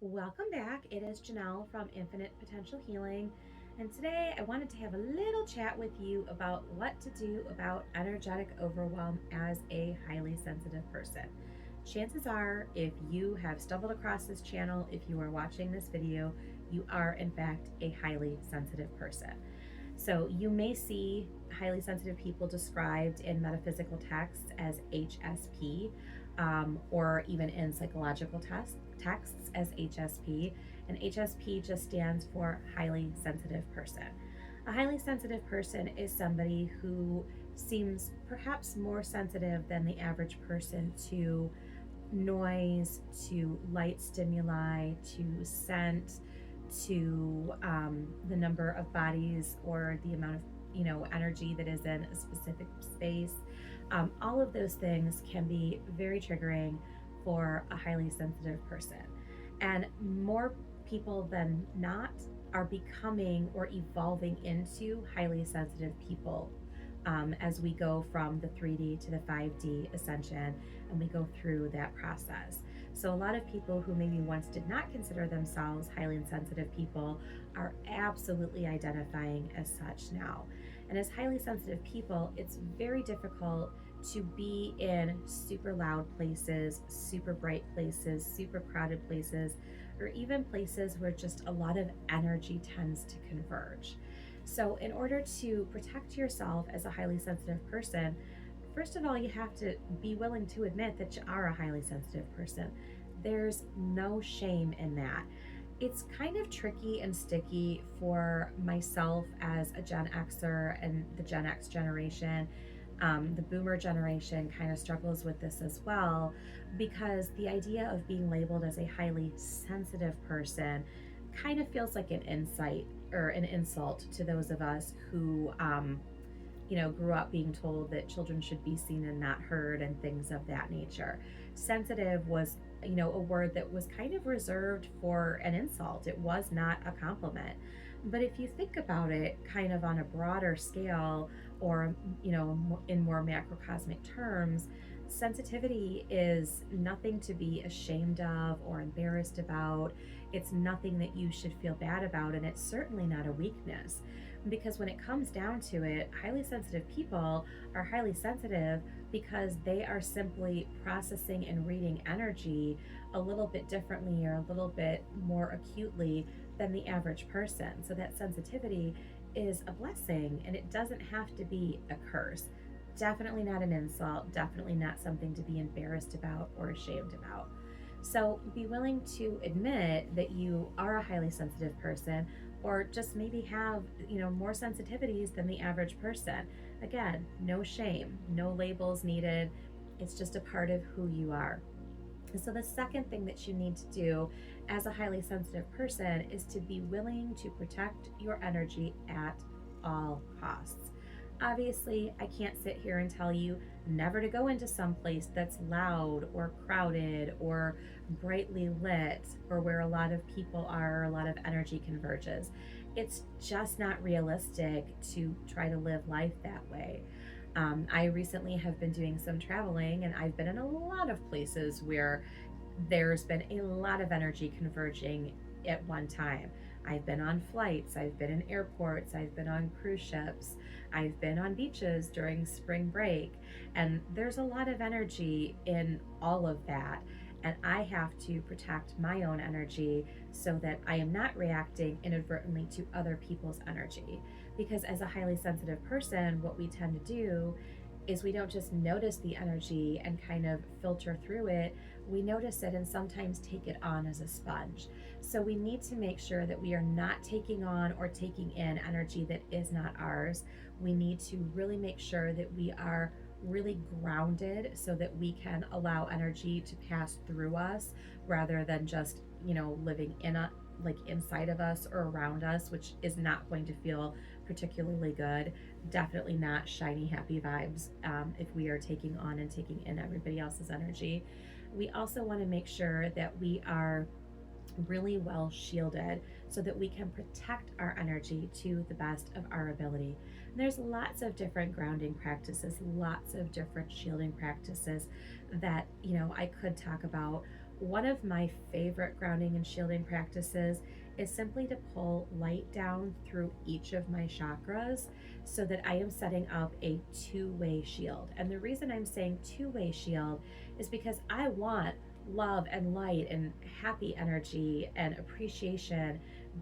Welcome back. It is Janelle from Infinite Potential Healing, and today I wanted to have a little chat with you about what to do about energetic overwhelm as a highly sensitive person. Chances are, if you have stumbled across this channel, if you are watching this video, you are in fact a highly sensitive person. So you may see highly sensitive people described in metaphysical texts as HSP, or even in psychological texts as HSP. And HSP just stands for highly sensitive person. A highly sensitive person is somebody who seems perhaps more sensitive than the average person to noise, to light stimuli, to scent, to the number of bodies or the amount of energy that is in a specific space. All of those things can be very triggering for a highly sensitive person, and more people than not are becoming or evolving into highly sensitive people as we go from the 3D to the 5D ascension and we go through that process. So a lot of people who maybe once did not consider themselves highly sensitive people are absolutely identifying as such now. And as highly sensitive people, it's very difficult to be in super loud places, super bright places, super crowded places, or even places where just a lot of energy tends to converge. So in order to protect yourself as a highly sensitive person, first of all, you have to be willing to admit that you are a highly sensitive person. There's no shame in that. It's kind of tricky and sticky for myself as a Gen Xer and the Gen X generation. The boomer generation kind of struggles with this as well, because the idea of being labeled as a highly sensitive person kind of feels like an insight or an insult to those of us who grew up being told that children should be seen and not heard and things of that nature. Sensitive was, a word that was kind of reserved for an insult. It was not a compliment. But if you think about it kind of on a broader scale, or, in more macrocosmic terms, sensitivity is nothing to be ashamed of or embarrassed about. It's nothing that you should feel bad about, and it's certainly not a weakness. Because when it comes down to it, highly sensitive people are highly sensitive because they are simply processing and reading energy a little bit differently or a little bit more acutely than the average person. So that sensitivity is a blessing, and it doesn't have to be a curse. Definitely not an insult, definitely not something to be embarrassed about or ashamed about. So be willing to admit that you are a highly sensitive person, or just maybe have, more sensitivities than the average person. Again, no shame, no labels needed. It's just a part of who you are. So the second thing that you need to do as a highly sensitive person is to be willing to protect your energy at all costs. Obviously, I can't sit here and tell you never to go into some place that's loud or crowded or brightly lit, or where a lot of people are or a lot of energy converges. It's just not realistic to try to live life that way. I recently have been doing some traveling, and I've been in a lot of places where there's been a lot of energy converging at one time. I've been on flights, I've been in airports, I've been on cruise ships, I've been on beaches during spring break, and there's a lot of energy in all of that. And I have to protect my own energy so that I am not reacting inadvertently to other people's energy. Because as a highly sensitive person, what we tend to do is we don't just notice the energy and kind of filter through it, we notice it and sometimes take it on as a sponge. So we need to make sure that we are not taking on or taking in energy that is not ours. We need to really make sure that we are really grounded so that we can allow energy to pass through us rather than just, living in a like inside of us or around us, which is not going to feel particularly good. Definitely not shiny, happy vibes if we are taking on and taking in everybody else's energy. We also want to make sure that we are really well shielded so that we can protect our energy to the best of our ability. And there's lots of different grounding practices, lots of different shielding practices that, I could talk about. one of my favorite grounding and shielding practices is simply to pull light down through each of my chakras so that I am setting up a two-way shield. And the reason I'm saying two-way shield is because I want love and light and happy energy and appreciation,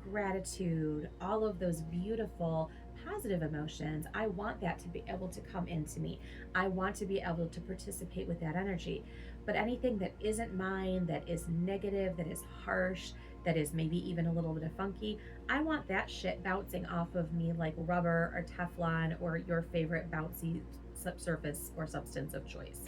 gratitude, all of those beautiful positive emotions. I want that to be able to come into me. I want to be able to participate with that energy. But anything that isn't mine, that is negative, that is harsh, that is maybe even a little bit of funky, I want that shit bouncing off of me like rubber or Teflon or your favorite bouncy subsurface or substance of choice.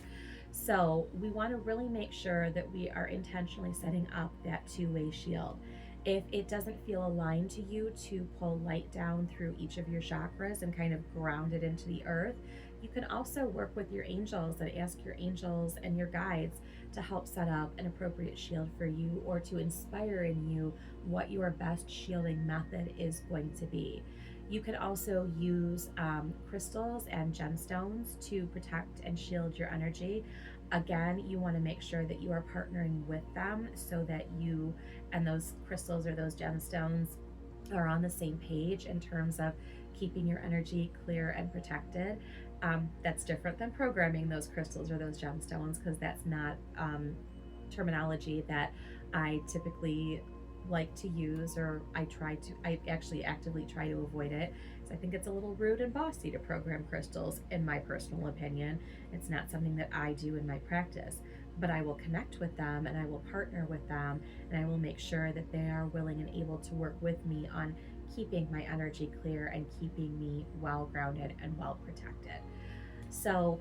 So we want to really make sure that we are intentionally setting up that two-way shield. If it doesn't feel aligned to you to pull light down through each of your chakras and kind of ground it into the earth, you can also work with your angels and ask your angels and your guides to help set up an appropriate shield for you, or to inspire in you what your best shielding method is going to be. You can also use crystals and gemstones to protect and shield your energy. Again, you want to make sure that you are partnering with them so that you and those crystals or those gemstones are on the same page in terms of keeping your energy clear and protected. That's different than programming those crystals or those gemstones, because that's not terminology that I typically like to use, or I actually actively try to avoid it. So I think it's a little rude and bossy to program crystals, in my personal opinion. It's not something that I do in my practice, but I will connect with them and I will partner with them, and I will make sure that they are willing and able to work with me on keeping my energy clear and keeping me well grounded and well protected. So,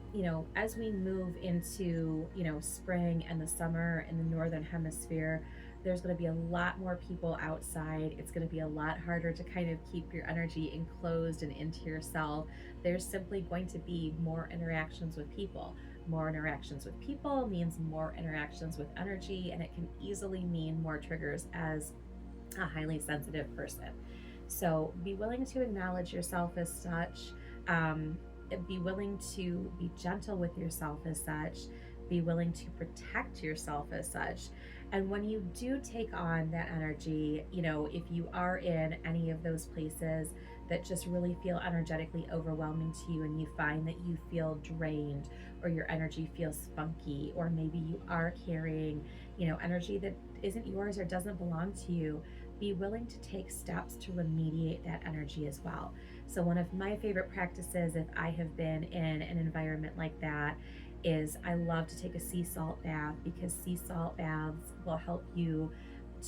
as we move into, spring and the summer in the northern hemisphere, there's going to be a lot more people outside. It's going to be a lot harder to kind of keep your energy enclosed and into yourself. There's simply going to be more interactions with people. More interactions with people means more interactions with energy, and it can easily mean more triggers as a highly sensitive person. So be willing to acknowledge yourself as such. Be willing to be gentle with yourself as such. Be willing to protect yourself as such. And when you do take on that energy, if you are in any of those places that just really feel energetically overwhelming to you, and you find that you feel drained, or your energy feels funky, or maybe you are carrying, energy that isn't yours or doesn't belong to you, be willing to take steps to remediate that energy as well. So one of my favorite practices, if I have been in an environment like that, is I love to take a sea salt bath, because sea salt baths will help you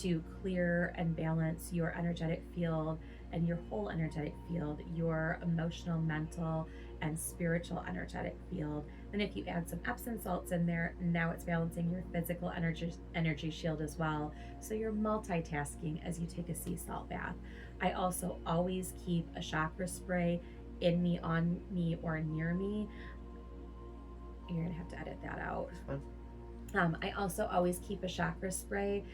to clear and balance your energetic field and your whole energetic field, your emotional, mental, and spiritual energetic field. Then if you add some Epsom salts in there, now it's balancing your physical energy shield as well. So you're multitasking as you take a sea salt bath. I also always keep a chakra spray in me, on me, or near me. You're gonna have to edit that out. I also always keep a chakra spray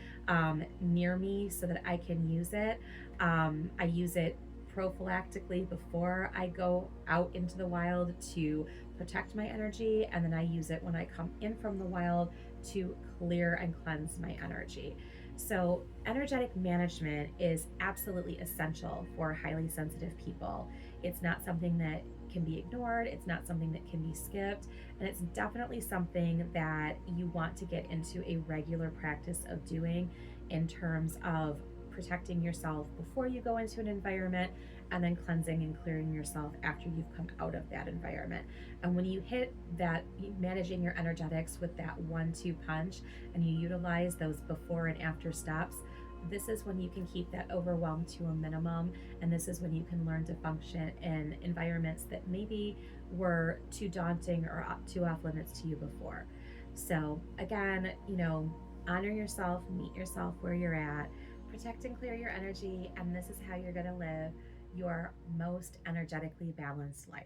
near me so that I can use it. I use it prophylactically before I go out into the wild to protect my energy, and then I use it when I come in from the wild to clear and cleanse my energy. So energetic management is absolutely essential for highly sensitive people. It's not something that can be ignored. It's not something that can be skipped. And it's definitely something that you want to get into a regular practice of doing, in terms of protecting yourself before you go into an environment, and then cleansing and clearing yourself after you've come out of that environment. And when you hit that, managing your energetics with that 1-2 punch, and you utilize those before and after steps, this is when you can keep that overwhelm to a minimum. And this is when you can learn to function in environments that maybe were too daunting or too off limits to you before. So again, honor yourself, meet yourself where you're at, protect and clear your energy, and this is how you're going to live your most energetically balanced life.